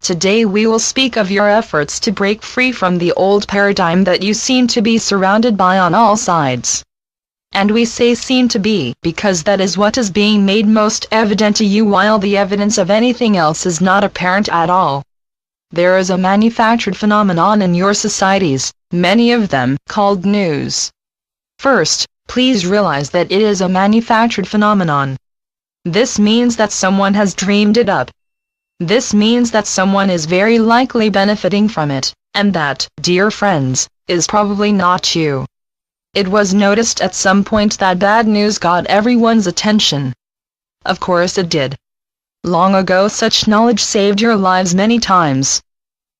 today we will speak of your efforts to break free from the old paradigm that you seem to be surrounded by on all sides. And we say seem to be, because that is what is being made most evident to you, while the evidence of anything else is not apparent at all. There is a manufactured phenomenon in your societies, many of them called news. First, please realize that it is a manufactured phenomenon. This means that someone has dreamed it up. This means that someone is very likely benefiting from it, and that, dear friends, is probably not you. It was noticed at some point that bad news got everyone's attention. Of course it did. Long ago such knowledge saved your lives many times.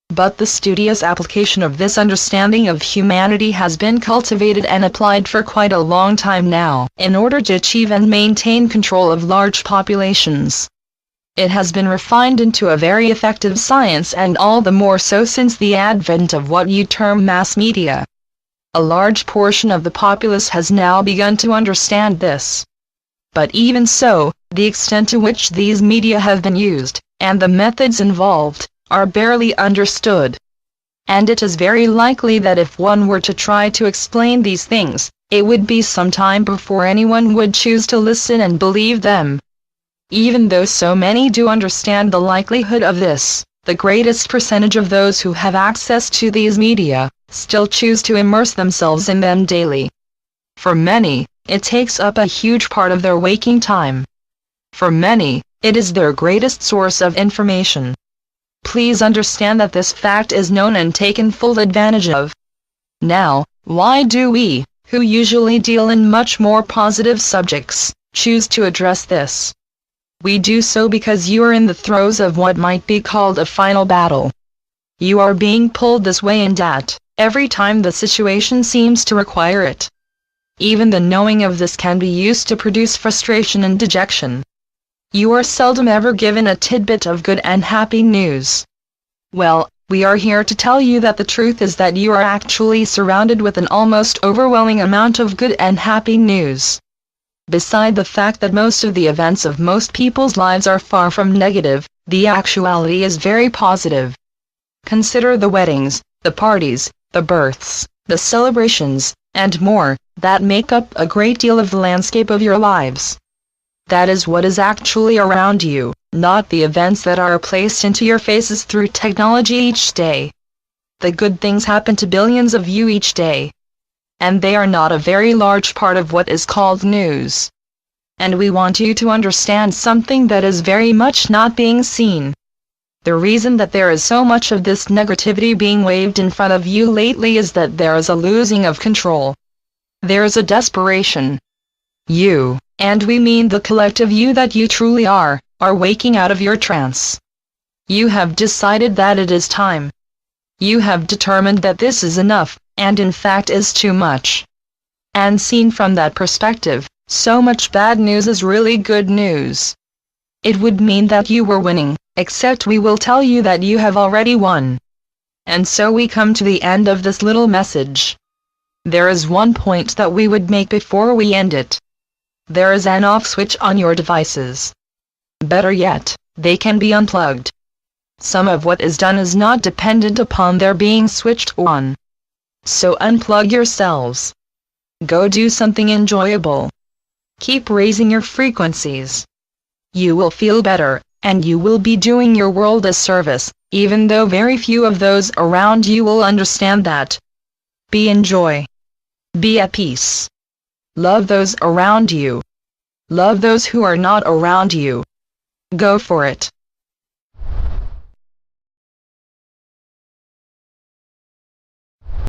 But the studious application of this understanding of humanity has been cultivated and applied for quite a long time now, in order to achieve and maintain control of large populations. It has been refined into a very effective science, and all the more so since the advent of what you term mass media. A large portion of the populace has now begun to understand this. But even so, the extent to which these media have been used, and the methods involved, are barely understood. And it is very likely that if one were to try to explain these things, it would be some time before anyone would choose to listen and believe them. Even though so many do understand the likelihood of this, the greatest percentage of those who have access to these media still choose to immerse themselves in them daily. For many, it takes up a huge part of their waking time. For many, it is their greatest source of information. Please understand that this fact is known and taken full advantage of. Now, why do we, who usually deal in much more positive subjects, choose to address this? We do so because you are in the throes of what might be called a final battle. You are being pulled this way and that, every time the situation seems to require it. Even the knowing of this can be used to produce frustration and dejection. You are seldom ever given a tidbit of good and happy news. Well, we are here to tell you that the truth is that you are actually surrounded with an almost overwhelming amount of good and happy news. Beside the fact that most of the events of most people's lives are far from negative, the actuality is very positive. Consider the weddings, the parties, the births, the celebrations, and more, that make up a great deal of the landscape of your lives. That is what is actually around you, not the events that are placed into your faces through technology each day. The good things happen to billions of you each day. And they are not a very large part of what is called news. And we want you to understand something that is very much not being seen. The reason that there is so much of this negativity being waved in front of you lately is that there is a losing of control. There is a desperation. You, and we mean the collective you that you truly are waking out of your trance. You have decided that it is time. You have determined that this is enough, and in fact is too much. And seen from that perspective, so much bad news is really good news. It would mean that you were winning, except we will tell you that you have already won. And so we come to the end of this little message. There is one point that we would make before we end it. There is an off switch on your devices. Better yet, they can be unplugged. Some of what is done is not dependent upon their being switched on. So unplug yourselves. Go do something enjoyable. Keep raising your frequencies. You will feel better, and you will be doing your world a service, even though very few of those around you will understand that. Be in joy. Be at peace. Love those around you. Love those who are not around you. Go for it.